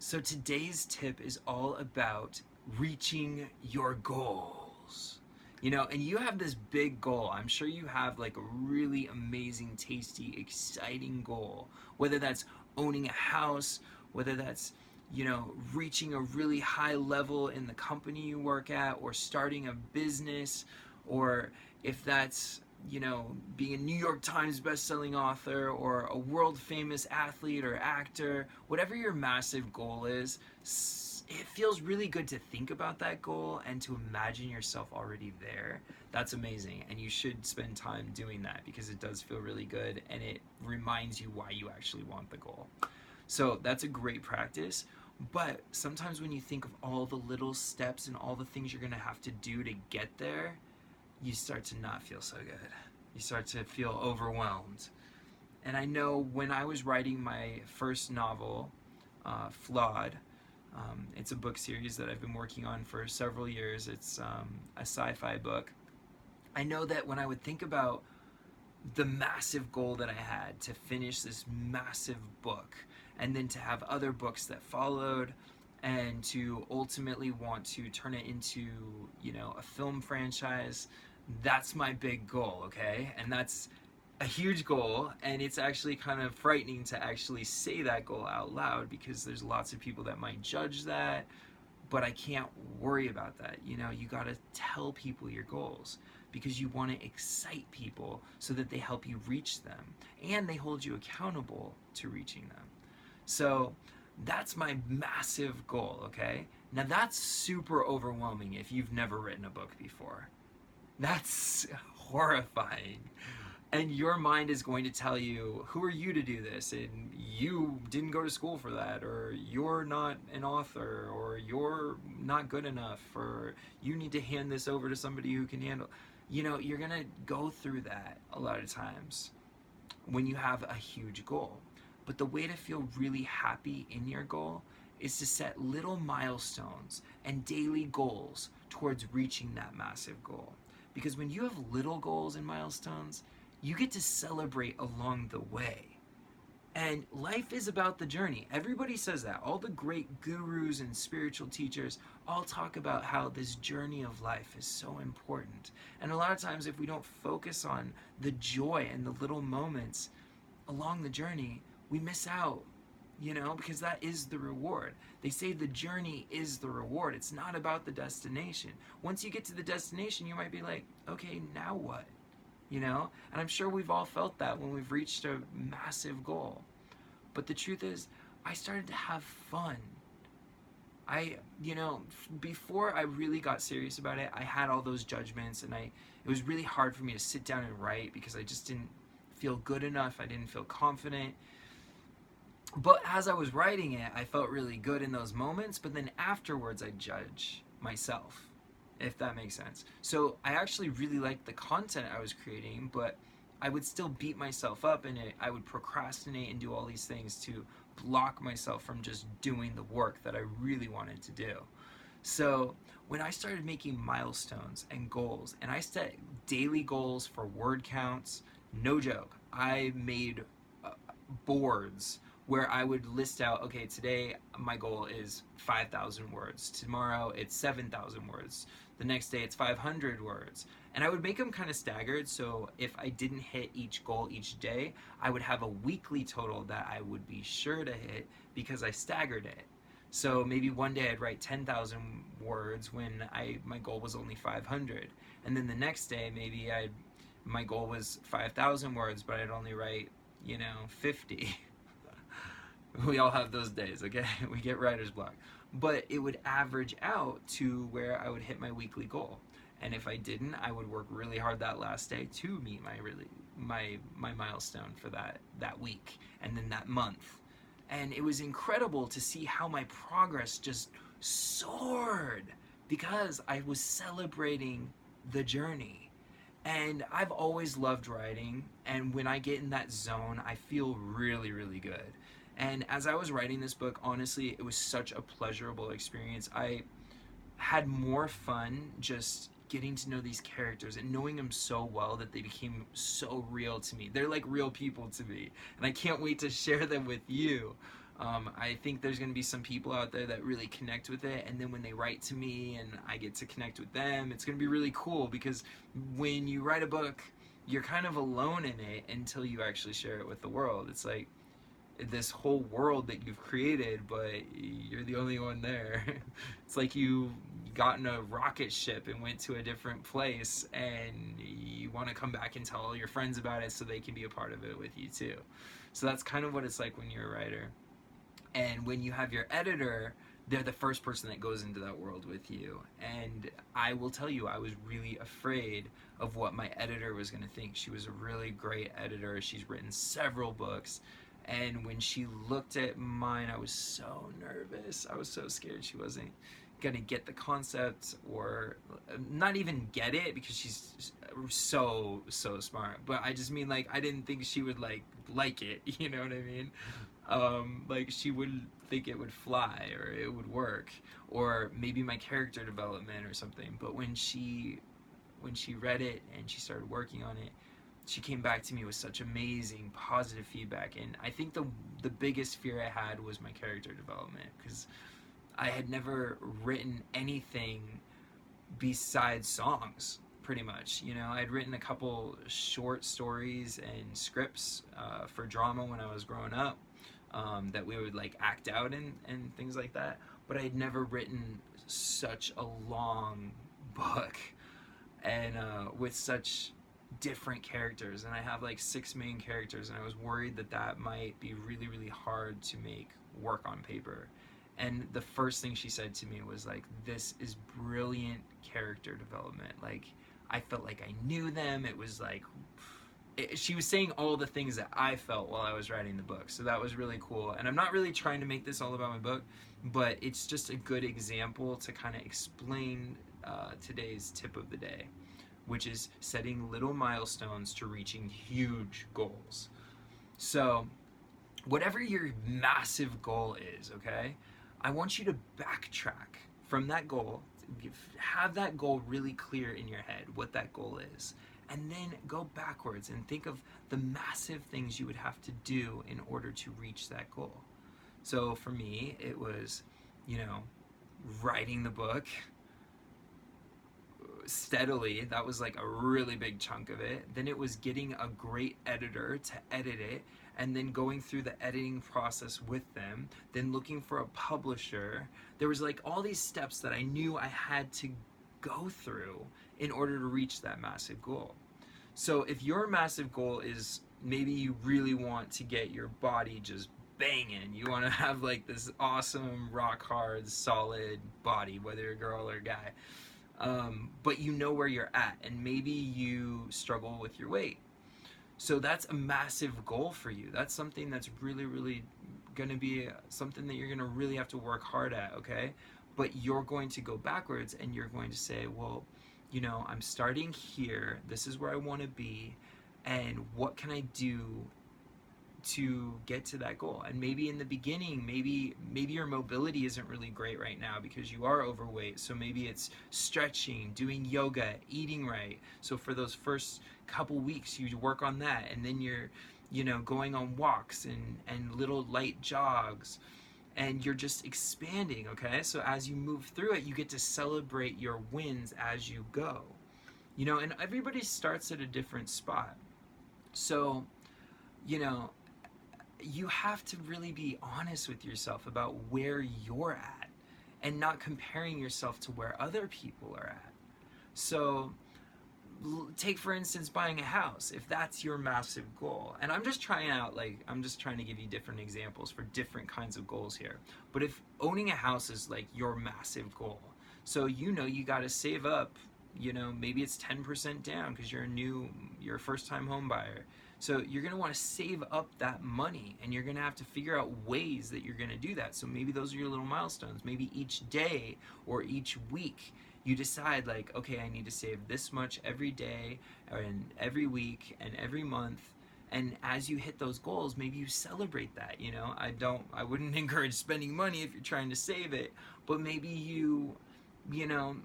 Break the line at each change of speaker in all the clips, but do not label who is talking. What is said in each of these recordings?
So today's tip is all about reaching your goals. And you have this big goal. I'm sure you have like a really amazing, tasty, exciting goal. Whether that's owning a house, whether that's, reaching a really high level in the company you work at, or starting a business, or if that's, being a New York Times bestselling author or a world famous athlete or actor, whatever your massive goal is, it feels really good to think about that goal and to imagine yourself already there. That's amazing. And you should spend time doing that because it does feel really good and it reminds you why you actually want the goal. So that's a great practice. But sometimes when you think of all the little steps and all the things you're going to have to do to get there, you start to not feel so good. You start to feel overwhelmed. And I know when I was writing my first novel, Flawed, it's a book series that I've been working on for several years. It's a sci-fi book. I know that when I would think about the massive goal that I had to finish this massive book and then to have other books that followed and to ultimately want to turn it into, a film franchise, that's my big goal, okay? And that's a huge goal, and it's actually kind of frightening to actually say that goal out loud because there's lots of people that might judge that, but I can't worry about that. You gotta tell people your goals because you want to excite people so that they help you reach them and they hold you accountable to reaching them. So that's my massive goal, okay? Now that's super overwhelming if you've never written a book before. That's horrifying. And your mind is going to tell you, who are you to do this? And you didn't go to school for that, or you're not an author, or you're not good enough, or you need to hand this over to somebody who can handle. You're going to go through that a lot of times when you have a huge goal. But the way to feel really happy in your goal is to set little milestones and daily goals towards reaching that massive goal. Because when you have little goals and milestones, you get to celebrate along the way. And life is about the journey. Everybody says that. All the great gurus and spiritual teachers all talk about how this journey of life is so important. And a lot of times if we don't focus on the joy and the little moments along the journey, we miss out, because that is the reward. They say the journey is the reward. It's not about the destination. Once you get to the destination, you might be like, okay, now what? And I'm sure we've all felt that when we've reached a massive goal. But the truth is, I started to have fun. Before I really got serious about it, I had all those judgments and it was really hard for me to sit down and write because I just didn't feel good enough. I didn't feel confident. But as I was writing it, I felt really good in those moments, but then afterwards I judge myself, if that makes sense. So I actually really liked the content I was creating, but I would still beat myself up in it. I would procrastinate and do all these things to block myself from just doing the work that I really wanted to do. So when I started making milestones and goals, and I set daily goals for word counts, no joke, I made boards where I would list out, okay, today my goal is 5,000 words. Tomorrow it's 7,000 words. The next day it's 500 words. And I would make them kind of staggered, so if I didn't hit each goal each day, I would have a weekly total that I would be sure to hit because I staggered it. So maybe one day I'd write 10,000 words when my goal was only 500. And then the next day maybe my goal was 5,000 words, but I'd only write, 50. We all have those days, okay? We get writer's block. But it would average out to where I would hit my weekly goal. And if I didn't, I would work really hard that last day to meet my milestone for that week and then that month. And it was incredible to see how my progress just soared because I was celebrating the journey. And I've always loved writing, and when I get in that zone, I feel really, really good. And as I was writing this book, honestly, it was such a pleasurable experience. I had more fun just getting to know these characters and knowing them so well that they became so real to me. They're like real people to me, and I can't wait to share them with you. I think there's going to be some people out there that really connect with it, and then when they write to me and I get to connect with them, it's going to be really cool, because when you write a book, you're kind of alone in it until you actually share it with the world. It's like this whole world that you've created, but you're the only one there. It's like you got in a rocket ship and went to a different place, and you want to come back and tell all your friends about it so they can be a part of it with you too. So that's kind of what it's like when you're a writer. And when you have your editor, they're the first person that goes into that world with you. And I will tell you, I was really afraid of what my editor was going to think. She was a really great editor. She's written several books. And when she looked at mine, I was so nervous. I was so scared she wasn't going to get the concept, or not even get it, because she's so smart. But I just mean, like, I didn't think she would like it. You know what I mean? Like, she wouldn't think it would fly or it would work, or maybe my character development or something. But when she read it and she started working on it, she came back to me with such amazing positive feedback. And I think the biggest fear I had was my character development, because I had never written anything besides songs, pretty much. You know, I'd written a couple short stories and scripts for drama when I was growing up, that we would like act out in and things like that. But I had never written such a long book, and with such different characters. And I have like 6 main characters, and I was worried that that might be really hard to make work on paper. And the first thing she said to me was like, this is brilliant character development. Like, I felt like I knew them. It was like, she was saying all the things that I felt while I was writing the book. So that was really cool. And I'm not really trying to make this all about my book, but it's just a good example to kind of explain today's tip of the day, which is setting little milestones to reaching huge goals. So whatever your massive goal is, okay, I want you to backtrack from that goal, have that goal really clear in your head, what that goal is, and then go backwards and think of the massive things you would have to do in order to reach that goal. So for me, it was, you know, writing the book steadily. That was like a really big chunk of it. Then it was getting a great editor to edit it, and then going through the editing process with them, then looking for a publisher. There was like all these steps that I knew I had to go through in order to reach that massive goal. So if your massive goal is, maybe you really want to get your body just banging, you want to have like this awesome rock hard solid body, whether you're a girl or a guy, but you know where you're at, and maybe you struggle with your weight. So that's a massive goal for you. That's something that's really going to be something that you're going to really have to work hard at, okay? But you're going to go backwards, and you're going to say, well, you know, I'm starting here. This is where I want to be, and what can I do to get to that goal? And maybe in the beginning, maybe your mobility isn't really great right now because you are overweight. So maybe it's stretching, doing yoga, eating right. So for those first couple weeks, you work on that, and then you're, you know, going on walks and little light jogs, and you're just expanding, okay? So as you move through it, you get to celebrate your wins as you go. You know, and everybody starts at a different spot. So, you know, you have to really be honest with yourself about where you're at, and not comparing yourself to where other people are at. So take, for instance, buying a house. If that's your massive goal, and I'm just trying to give you different examples for different kinds of goals here. But if owning a house is like your massive goal, so you know you got to save up, you know, maybe it's 10% down because you're a first time home buyer. So you're going to want to save up that money, and you're going to have to figure out ways that you're going to do that. So maybe those are your little milestones. Maybe each day or each week you decide, like, okay, I need to save this much every day and every week and every month. And as you hit those goals, maybe you celebrate that. You know, I wouldn't encourage spending money if you're trying to save it, but maybe you know,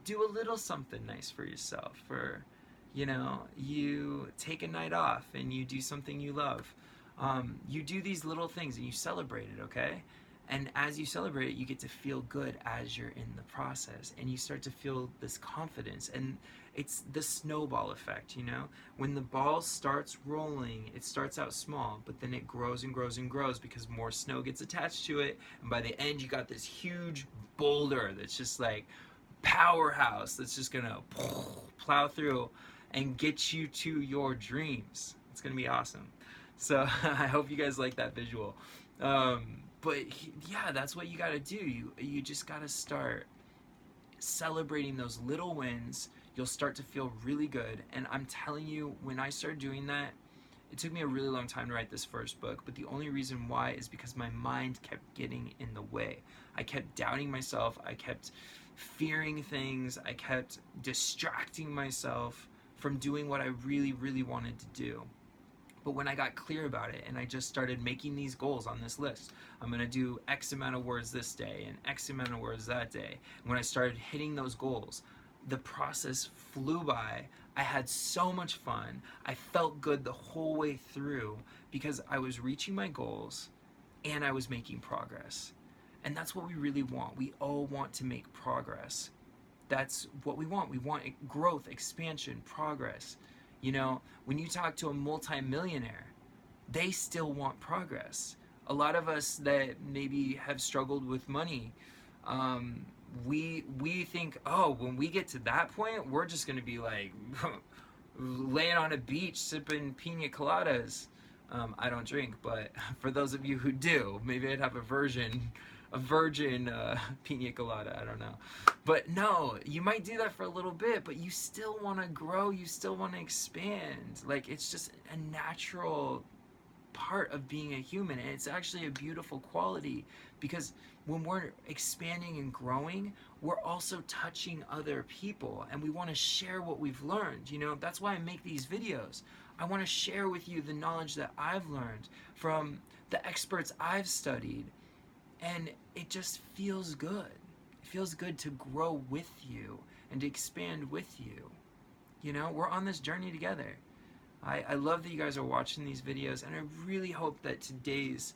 do a little something nice for yourself, or, you know, you take a night off and you do something you love. You do these little things and you celebrate it, okay? And as you celebrate it, you get to feel good as you're in the process, and you start to feel this confidence. And it's the snowball effect, you know? When the ball starts rolling, it starts out small, but then it grows and grows and grows because more snow gets attached to it. And by the end, you got this huge boulder that's just like powerhouse that's just gonna plow through and get you to your dreams. It's gonna be awesome. So I hope you guys like that visual. But yeah, that's what you gotta do. You just gotta start celebrating those little wins. You'll start to feel really good. And I'm telling you, when I started doing that, it took me a really long time to write this first book, but the only reason why is because my mind kept getting in the way. I kept doubting myself. I kept fearing things. I kept distracting myself from doing what I really, really wanted to do. But when I got clear about it and I just started making these goals on this list, I'm gonna do X amount of words this day and X amount of words that day. And when I started hitting those goals, the process flew by. I had so much fun. I felt good the whole way through because I was reaching my goals and I was making progress. And that's what we really want. We all want to make progress. That's what we want. We want growth, expansion, progress. You know, when you talk to a multimillionaire, they still want progress. A lot of us that maybe have struggled with money, we think, oh, when we get to that point, we're just gonna be like laying on a beach sipping pina coladas. I don't drink, but for those of you who do, maybe I'd have a virgin pina colada. I don't know. But no, you might do that for a little bit, but you still want to grow. You still want to expand. Like, it's just a natural part of being a human, and it's actually a beautiful quality, because when we're expanding and growing, we're also touching other people, and we want to share what we've learned. You know, that's why I make these videos. I want to share with you the knowledge that I've learned from the experts I've studied, and it just feels good. It feels good to grow with you and to expand with you. You know, we're on this journey together. I love that you guys are watching these videos, and I really hope that today's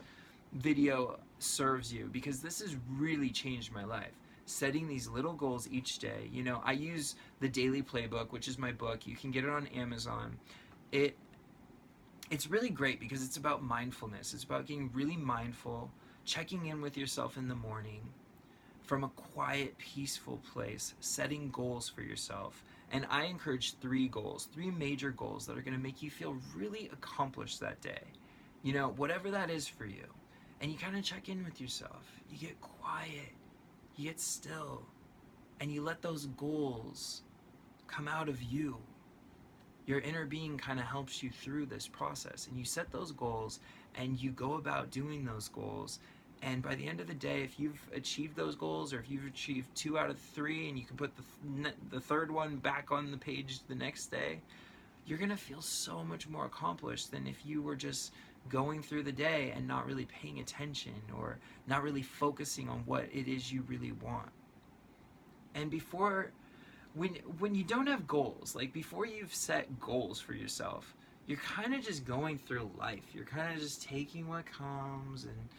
video serves you, because this has really changed my life. Setting these little goals each day. You know, I use the Daily Playbook, which is my book. You can get it on Amazon. It's really great because it's about mindfulness. It's about getting really mindful, checking in with yourself in the morning from a quiet, peaceful place, setting goals for yourself. And I encourage 3 goals, 3 major goals that are going to make you feel really accomplished that day. You know, whatever that is for you. And you kind of check in with yourself. You get quiet, you get still, and you let those goals come out of you. Your inner being kind of helps you through this process, and you set those goals and you go about doing those goals. And by the end of the day, if you've achieved those goals, or if you've achieved 2 out of 3 and you can put the third one back on the page the next day, you're gonna feel so much more accomplished than if you were just going through the day and not really paying attention, or not really focusing on what it is you really want. And when you don't have goals, like before you've set goals for yourself, you're kind of just going through life. You're kind of just taking what comes, and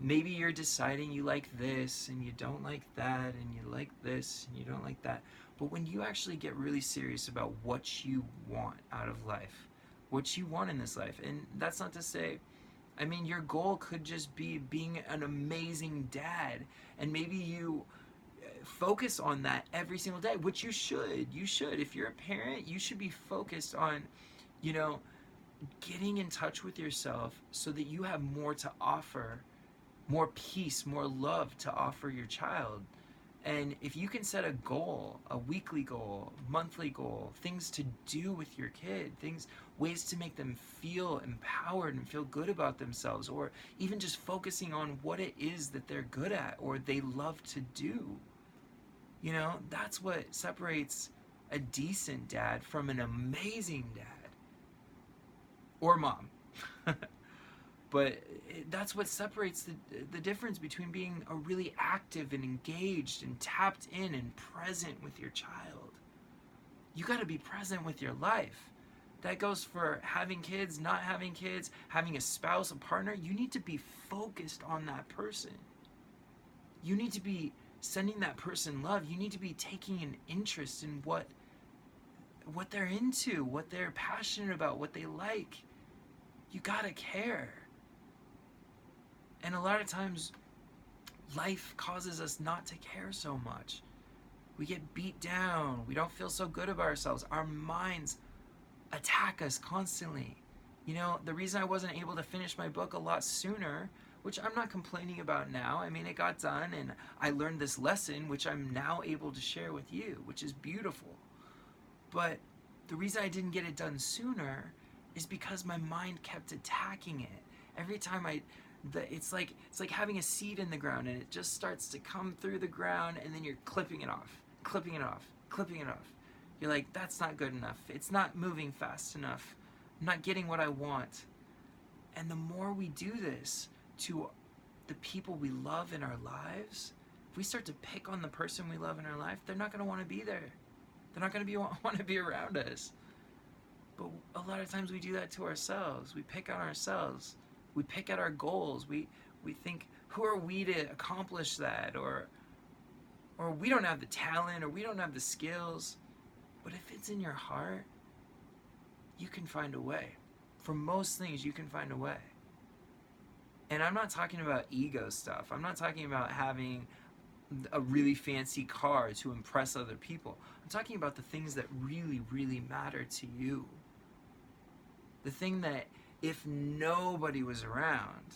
maybe you're deciding you like this and you don't like that, and you like this and you don't like that. But when you actually get really serious about what you want out of life, what you want in this life, and that's not to say, I mean, your goal could just be being an amazing dad, and maybe you focus on that every single day, which you should. You should. If you're a parent, you should be focused on, you know, getting in touch with yourself so that you have more to offer, more peace, more love to offer your child. And if you can set a goal, a weekly goal, monthly goal, things to do with your kid, ways to make them feel empowered and feel good about themselves, or even just focusing on what it is that they're good at or they love to do. You know, that's what separates a decent dad from an amazing dad. Or mom. But that's what separates the difference between being a really active and engaged and tapped in and present with your child. You got to be present with your life. That goes for having kids, not having kids, having a spouse, a partner. You need to be focused on that person. You need to be sending that person love. You need to be taking an interest in what they're into, what they're passionate about, what they like. You gotta care. And a lot of times, life causes us not to care so much. We get beat down. We don't feel so good about ourselves. Our minds attack us constantly. You know, the reason I wasn't able to finish my book a lot sooner, which I'm not complaining about now. I mean, it got done and I learned this lesson, which I'm now able to share with you, which is beautiful. But the reason I didn't get it done sooner is because my mind kept attacking it. Every time it's like having a seed in the ground and it just starts to come through the ground and then you're clipping it off. You're like, that's not good enough. It's not moving fast enough. I'm not getting what I want. And the more we do this to the people we love in our lives, if we start to pick on the person we love in our life, they're not going to want to be there. They're not going to want to be around us. But a lot of times we do that to ourselves. We pick on ourselves. We pick at our goals. We think, who are we to accomplish that? Or we don't have the talent, or we don't have the skills. But if it's in your heart, you can find a way. For most things, you can find a way. And I'm not talking about ego stuff. I'm not talking about having a really fancy car to impress other people. I'm talking about the things that really, really matter to you. The thing that if nobody was around,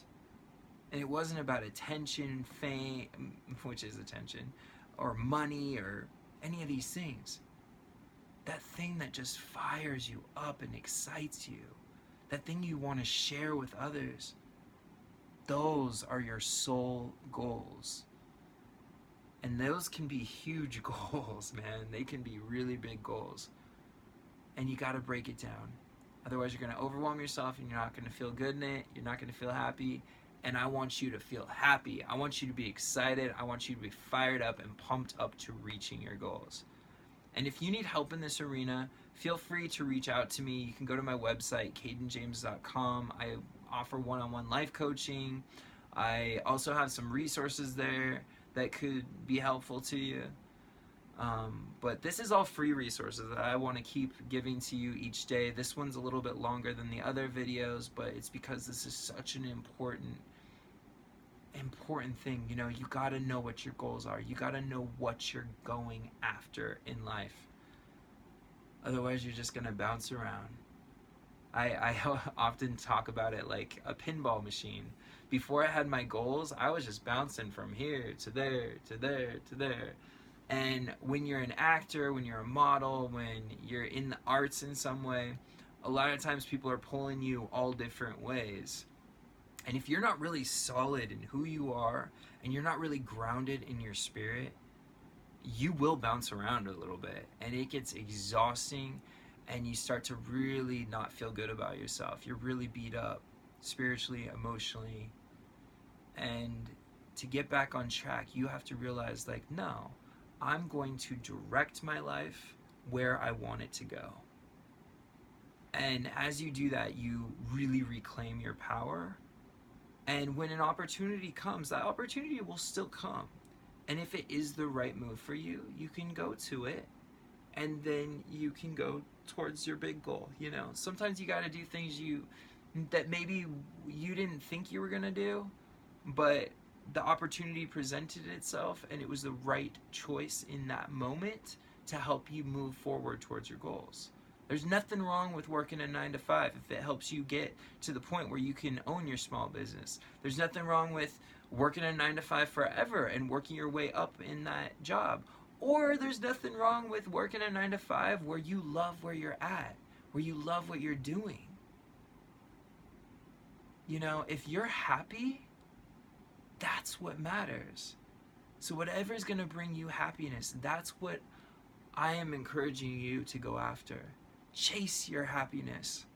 and it wasn't about attention, fame, which is attention, or money, or any of these things, that thing that just fires you up and excites you, that thing you want to share with others, those are your soul goals. And those can be huge goals, man. They can be really big goals. And you got to break it down. Otherwise, you're going to overwhelm yourself and you're not going to feel good in it. You're not going to feel happy. And I want you to feel happy. I want you to be excited. I want you to be fired up and pumped up to reaching your goals. And if you need help in this arena, feel free to reach out to me. You can go to my website, kadenjames.com. I offer one-on-one life coaching. I also have some resources there that could be helpful to you. But this is all free resources that I want to keep giving to you each day. This one's a little bit longer than the other videos, but it's because this is such an important thing. You know, you got to know what your goals are. You got to know what you're going after in life. Otherwise, you're just going to bounce around. I often talk about it like a pinball machine. Before I had my goals, I was just bouncing from here to there, to there, to there. And when you're an actor, when you're a model, when you're in the arts in some way, a lot of times people are pulling you all different ways. And if you're not really solid in who you are, and you're not really grounded in your spirit, you will bounce around a little bit. And it gets exhausting, and you start to really not feel good about yourself. You're really beat up, spiritually, emotionally. And to get back on track, you have to realize, like, no, I'm going to direct my life where I want it to go. And as you do that, you really reclaim your power. And when an opportunity comes, that opportunity will still come. And if it is the right move for you, you can go to it. And then you can go towards your big goal. You know, sometimes you got to do things that maybe you didn't think you were going to do, but the opportunity presented itself and it was the right choice in that moment to help you move forward towards your goals. There's nothing wrong with working a 9-to-5 if it helps you get to the point where you can own your small business. There's nothing wrong with working a 9-to-5 forever and working your way up in that job. Or there's nothing wrong with working a 9-to-5 where you love where you're at, where you love what you're doing. You know, if you're happy, that's what matters. So whatever is going to bring you happiness, that's what I am encouraging you to go after. Chase your happiness.